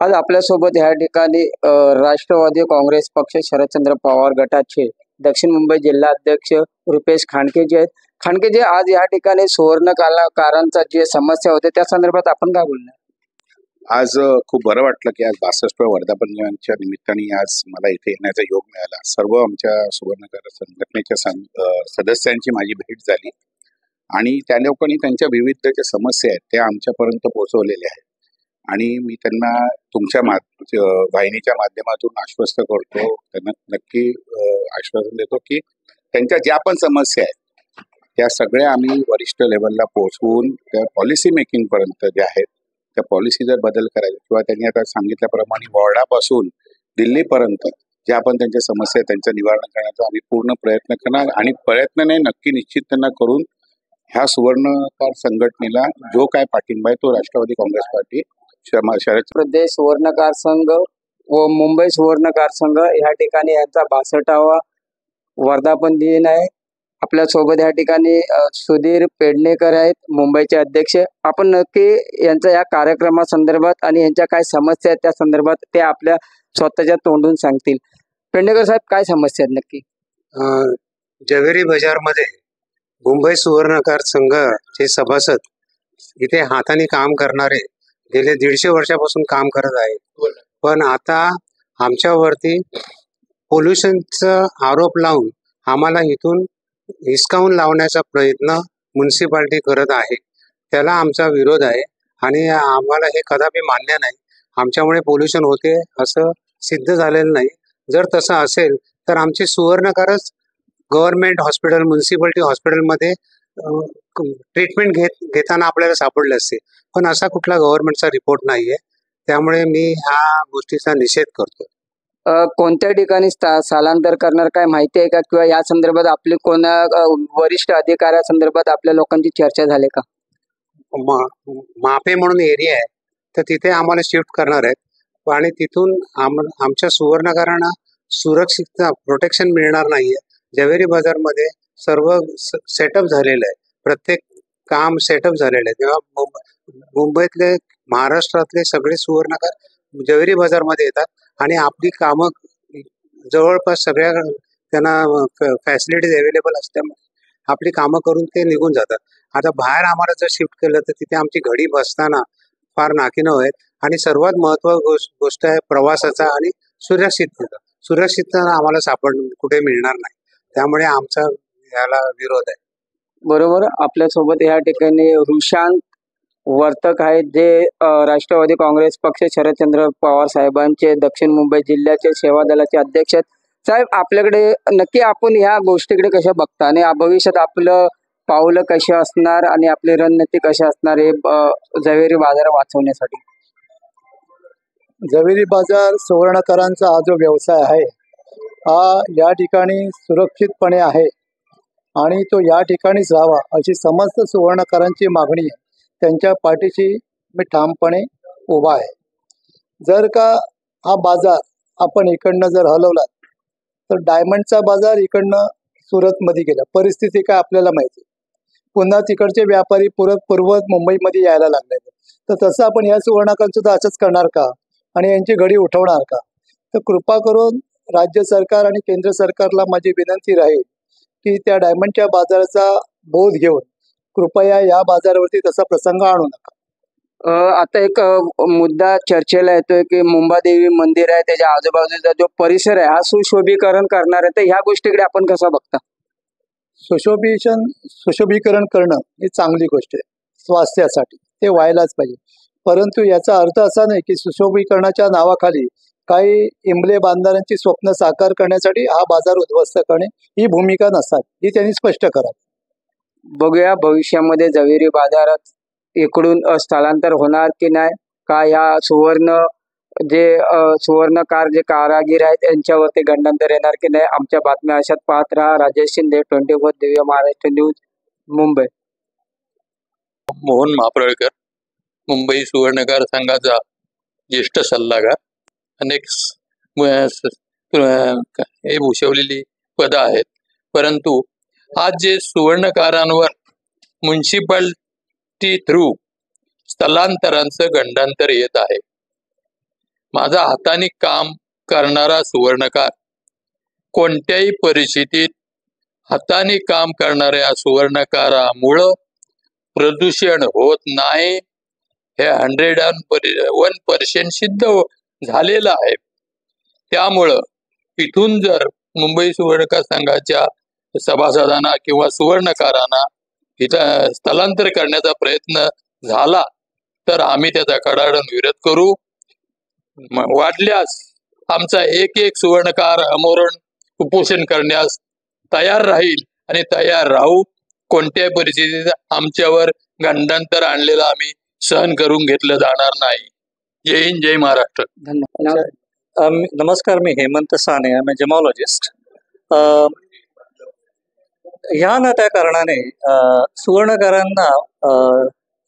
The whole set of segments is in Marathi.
आज आपल्यासोबत ह्या ठिकाणी राष्ट्रवादी काँग्रेस पक्ष शरदचंद्र पवार गटाचे दक्षिण मुंबई जिल्हा अध्यक्ष रुपेश खांडके जे आहेत. खांडके जे आज या ठिकाणी सुवर्ण कलाकारांचा जे समस्या होते त्या संदर्भात आपण काय बोलणार? आज खूप बरं वाटलं की आज 62व्या वर्धापन दिनाच्या निमित्ताने आज मला इथे येण्याचा योग मिळाला. सर्व आमच्या सुवर्णकार संघटनेच्या सदस्यांची माझी भेट झाली आणि त्या लोकांनी त्यांच्या विविध ज्या समस्या आहेत त्या आमच्यापर्यंत पोहोचवलेल्या आहेत आणि मी त्यांना तुमच्या वाहिनीच्या माध्यमातून आश्वस्त करतो, त्यांना नक्की आश्वासन देतो की त्यांच्या ज्या पण समस्या आहेत त्या सगळ्या आम्ही वरिष्ठ लेवलला पोहोचवून त्या पॉलिसी मेकिंग पर्यंत ज्या आहेत त्या पॉलिसी जर बदल करायचा किंवा त्यांनी आता सांगितल्याप्रमाणे वॉर्डापासून दिल्लीपर्यंत ज्या पण त्यांच्या समस्या आहेत त्यांचं निवारण करण्याचा आम्ही पूर्ण प्रयत्न करणार आणि प्रयत्न नाही नक्की निश्चित त्यांना करून ह्या सुवर्णकार संघटनेला जो काय पाठिंबा आहे तो राष्ट्रवादी काँग्रेस पार्टी शरद प्रदेश सुवर्णकार संघ व मुंबई सुवर्णकार संघ या ठिकाणी यांचा 62वा वर्धापन दिन आहे. आपल्या सोबत या ठिकाणी सुधीर पेडणेकर आहेत, मुंबईचे अध्यक्ष. आपण नक्की यांच्या या कार्यक्रमासंदर्भात आणि यांच्या काय समस्या आहेत त्या संदर्भात ते आपल्या स्वतःच्या तोंडून सांगतील. पेडणेकर साहेब, काय समस्या आहेत नक्की? जवेरी बाजारमध्ये मुंबई सुवर्णकार संघाचे सभासद इथे हाताने काम करणारे गेले 150 वर्षापासून काम करत आहे. पण आता आमच्यावरती पोल्युशनचा आरोप लावून आम्हाला इथून हिसकावून लावण्याचा प्रयत्न म्युन्सिपाल्टी करत आहे. त्याला आमचा विरोध आहे आणि आम्हाला हे कदापि मान्य नाही. आमच्यामुळे पोल्युशन होते असं सिद्ध झालेलं नाही. जर तसं असेल तर आमचे सुवर्णकारच गव्हर्नमेंट हॉस्पिटल म्युन्सिपाल्टी हॉस्पिटलमध्ये ट्रीटमेंट घेताना आपल्याला सापडले असते, पण असा कुठला गव्हर्नमेंटचा रिपोर्ट नाहीये. त्यामुळे मी ह्या गोष्टीचा निषेध करतो. कोणत्या ठिकाणी स्थलांतर करणार काय माहिती आहे का, किंवा या संदर्भात आपले कोणा वरिष्ठ अधिकाऱ्यासंदर्भात आपल्या लोकांची चर्चा झाली का? मापे म्हणून एरिया आहे तर तिथे आम्हाला शिफ्ट करणार आहेत आणि तिथून आमच्या सुवर्णकारांना सुरक्षित प्रोटेक्शन मिळणार नाहीये. जवेरी बाजारमध्ये सर्व सेटअप झालेलं आहे, प्रत्येक काम सेटअप झालेलं आहे. तेव्हा मुंबईतले महाराष्ट्रातले सगळे सुवर्णकार जवेरी बाजारमध्ये येतात आणि आपली कामं जवळपास सगळ्या त्यांना फॅसिलिटीज अवेलेबल असल्यामुळे आपली कामं करून ते निघून जातात. आता बाहेर आम्हाला जर शिफ्ट केलं तर तिथे आमची घडी बसताना फार नाकीनऊ आहेत आणि सर्वात महत्त्वाची गोष्ट आहे प्रवासाचा आणि सुरक्षितता. सुरक्षितता आम्हाला कुठे मिळणार नाही. त्यामुळे आमचा याला विरोध आहे. बरोबर. आपल्यासोबत या ठिकाणी ऋषांक वर्तक आहेत, जे राष्ट्रवादी काँग्रेस पक्ष शरदचंद्र पवार साहेबांचे दक्षिण मुंबई जिल्ह्याचे सेवा दलाचे अध्यक्ष आहेत. साहेब, आपल्याकडे नक्की आपण ह्या गोष्टीकडे कशा बघता आणि भविष्यात आपलं पावलं कशी असणार आणि आपली रणनीती कशी असणार हे जवेरी बाजार वाचवण्यासाठी? जवेरी बाजार सुवर्णकारांचा हा जो व्यवसाय आहे हा या ठिकाणी सुरक्षितपणे आहे आणि तो या ठिकाणीच राहावा अशी समस्त सुवर्णकारांची मागणी आहे. त्यांच्या पाठीशी मी ठामपणे उभा आहे. जर का हा बाजार आपण इकडनं जर हलवला तर डायमंडचा बाजार इकडनं सुरतमध्ये गेला, परिस्थिती काय आपल्याला माहिती. पुन्हा तिकडचे व्यापारी पूर्वत मुंबईमध्ये यायला लागले. तर तसं आपण या सुवर्णकारांचं सुद्धा असंच करणार का आणि यांची घडी उठवणार का? तर कृपा करून राज्य सरकार आणि केंद्र सरकारला माझी विनंती राहील की त्या डायमंडच्या बाजाराचा बोध घेऊन कृपया या बाजारावरती तसा प्रसंग आणू नका. आता एक मुद्दा चर्चेला येतोय की मुंबादेवी मंदिर आहे, त्याच्या आजूबाजूचा जो परिसर आहे हा सुशोभीकरण करणार आहे, तर ह्या गोष्टीकडे आपण कसं बघता? सुशोभीकरण करणं ही चांगली गोष्ट आहे स्वास्थ्यासाठी, ते व्हायलाच पाहिजे. परंतु याचा अर्थ असा नाही की सुशोभीकरणाच्या नावाखाली काही इमले बांधणाऱ्यांची स्वप्न साकार करण्यासाठी हा बाजार उद्ध्वस्त करणे ही भूमिका नसावी, ही त्यांनी स्पष्ट करावी. बघूया भविष्यामध्ये जवेरी बाजारात इकडून स्थलांतर होणार की नाही, का या सुवर्णकार जे कारागीर आहेत यांच्यावरती गंडांतर येणार की नाही. आमच्या बातम्या अशात पाहत राहा. राजेश शिंदे, 24 दिव्य महाराष्ट्र न्यूज, मुंबई. मोहन महाप्रळकर, मुंबई सुवर्णकार संघाचा ज्येष्ठ सल्लागार. अनेक हे भूषवलेली पदं आहेत, परंतु आज जे सुवर्णकारांवर म्युन्सिपाल्टी थ्रू स्थलांतरांचं गंडांतर येत आहे माझा हाताने काम करणारा सुवर्णकार, कोणत्याही परिस्थितीत हाताने काम करणाऱ्या सुवर्णकारामुळं प्रदूषण होत नाही हे 101% सिद्ध झालेलं आहे. त्यामुळं इथून जर मुंबई सुवर्णकार संघाच्या सभासदांना किंवा सुवर्णकारांना इथं स्थलांतर करण्याचा प्रयत्न झाला तर आम्ही त्याचा कडाडून विरोध करू. वाटल्यास आमचा एक सुवर्णकार आमरण उपोषण करण्यास तयार राहील आणि तयार राहू. कोणत्याही परिस्थितीत आमच्यावर गंडांतर आणलेलं आम्ही सहन करून घेतलं जाणार नाही. जय हिंद, जय महाराष्ट्र. धन्यवाद. नमस्कार, मी हेमंत साने, आय एम जेमॉलॉजिस्ट. ह्या ना त्या कारणाने सुवर्णकारांना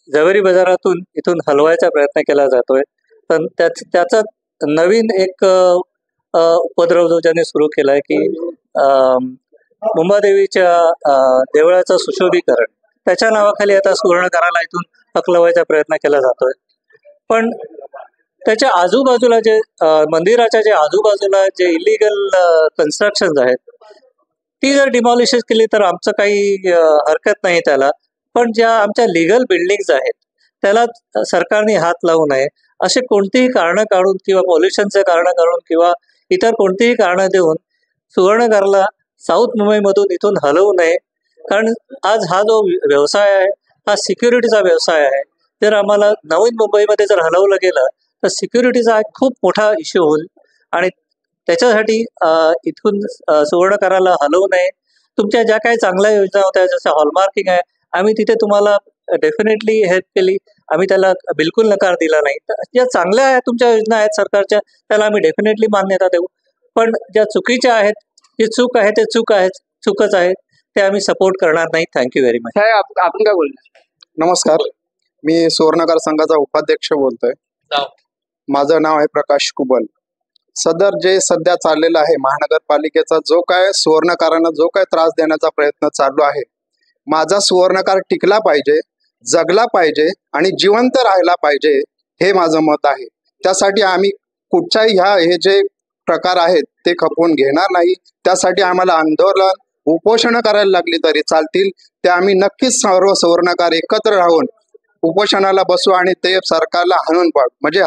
जवेरी बाजारातून इथून हलवायचा प्रयत्न केला जातोय. पण त्याचा नवीन एक उपद्रव जो ज्याने सुरू केलाय की मुंबादेवीच्या देवळाचं सुशोभीकरण, त्याच्या नावाखाली आता सुवर्णकाराला इथून हकलवायचा प्रयत्न केला जातोय. पण त्याच्या आजूबाजूला जे मंदिराच्या जे आजूबाजूला जे इलिगल कन्स्ट्रक्शन आहेत ती जर डिमॉलिशेस केली तर आमचं काही हरकत नाही त्याला. पण ज्या आमच्या लिगल बिल्डिंग्स आहेत त्याला सरकारने हात लावू नये. असे कोणतीही कारणं काढून किंवा पॉल्युशनचे कारणं काढून किंवा इतर कोणतीही कारणं देऊन सुवर्णकाराला साऊथ मुंबईमधून इथून हलवू नये. कारण आज हा जो व्यवसाय आहे हा सिक्युरिटीचा व्यवसाय आहे. जर आम्हाला नवीन मुंबईमध्ये जर हलवलं गेलं तर सिक्युरिटीचा एक खूप मोठा इश्यू होईल आणि त्याच्यासाठी इथून सुवर्णकाराला हलवू नये. तुमच्या ज्या काही चांगल्या योजना होत्या जसं हॉलमार्किंग आहे, आम्ही तिथे तुम्हाला डेफिनेटली हेल्प केली, आम्ही त्याला बिलकुल नकार दिला नाही. तर ज्या चांगल्या आहेत तुमच्या योजना आहेत सरकारच्या त्याला आम्ही डेफिनेटली मान्यता देऊ. पण ज्या चुकीच्या आहेत, जे चूक आहे ते चूकच आहे, ते आम्ही सपोर्ट करणार नाही. Thank you very much. आपण काय बोलणार? नमस्कार, मी सुवर्णकार संघाचा उपाध्यक्ष बोलतोय. माझं नाव आहे प्रकाश कुबल. सदर जे सध्या चाललेलं आहे महानगरपालिकेचा जो काय सुवर्णकारांना जो काय त्रास देण्याचा प्रयत्न चालू आहे, माझा सुवर्णकार टिकला पाहिजे, जगला पाहिजे आणि जिवंत राहायला पाहिजे, हे माझं मत आहे. त्यासाठी आम्ही कुठच्याही हे जे प्रकार आहेत ते खपवून घेणार नाही. त्यासाठी आम्हाला आंदोलन उपोषण करायला लागली तरी चालतील. ते आम्ही नक्कीच सर्व सुवर्णकार एकत्र राहून उपोषणाला बसू आणि ते सरकारला हाणून पाडू. म्हणजे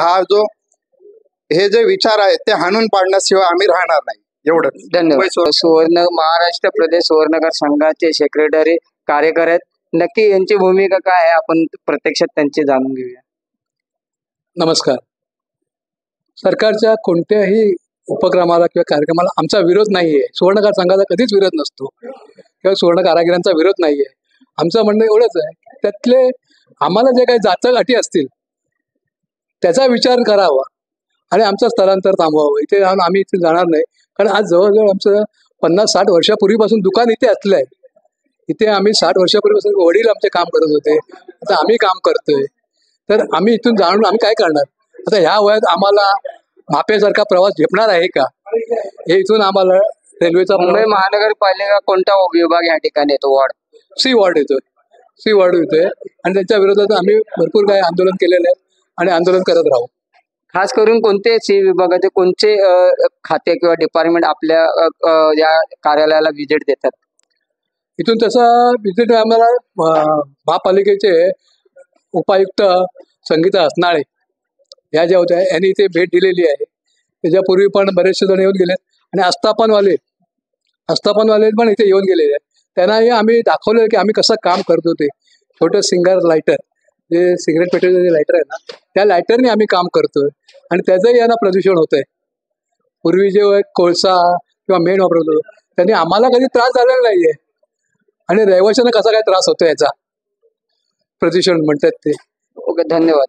हे जे विचार आहेत ते हाणून पाडण्याशिवाय आम्ही राहणार नाही. एवढं. धन्यवाद. महाराष्ट्र प्रदेश सुवर्णकार संघाचे सेक्रेटरी कार्यकारी आहेत. नक्की यांची भूमिका काय आहे आपण प्रत्यक्षात त्यांची जाणून घेऊया. नमस्कार. सरकारच्या कोणत्याही उपक्रमाला किंवा कार्यक्रमाला आमचा विरोध नाहीये. सुवर्णकार संघाचा कधीच विरोध नसतो किंवा सुवर्ण कारागिरांचा विरोध नाहीये. आमचं म्हणणं एवढंच आहे, त्यातले आम्हाला जे काही जाचक अटी असतील त्याचा विचार करावा आणि आमचं स्थलांतर थांबवावं. इथे राहून आम्ही इथे जाणार नाही. कारण आज जवळजवळ आमचं 50-60 वर्षापूर्वीपासून दुकान इथे असलं आहे. इथे आम्ही 60 वर्षापूर्वीपासून वडील आमचे काम करत होते, आता आम्ही काम करतोय. तर आम्ही इथून जाणून आम्ही काय करणार? आता ह्या वयात आम्हाला मापेसारखा प्रवास झेपणार आहे का? हे इथून आम्हाला रेल्वेचा मुंबई महानगरपालिका कोणता विभाग या ठिकाणी येतो? वॉर्ड सी वॉर्ड येतोय आणि त्यांच्या विरोधात आम्ही भरपूर काही आंदोलन केलेलं आहे आणि आंदोलन करत राहू. खास करून कोणते सी विभागाचे कोणते खाते किंवा डिपार्टमेंट आपल्या या कार्यालयाला व्हिजिट देतात? इथून तसा व्हिजिट आम्हाला महापालिकेचे उपायुक्त संगीता असनाळे ह्या ज्या होत्या यांनी इथे भेट दिलेली आहे. त्याच्यापूर्वी पण बरेचसे जण येऊन गेलेत आणि आस्थापनवाले पण इथे येऊन गेलेले आहेत. त्यांनाही आम्ही दाखवलं की आम्ही कसं काम करतो. ते छोटं सिंगर लायटर, जे सिगरेट पेटवलेलं जे लायटर आहे ना, त्या लायटरने आम्ही काम करतोय आणि त्याचंही यांना प्रदूषण होत आहे. पूर्वी जे कोळसा किंवा मेण वापरत होतो त्यांनी आम्हाला कधी त्रास झालेला नाहीये आणि रहिवाशांना कसा काय त्रास होतो याचा प्रदूषण म्हणतात ते. ओके, धन्यवाद.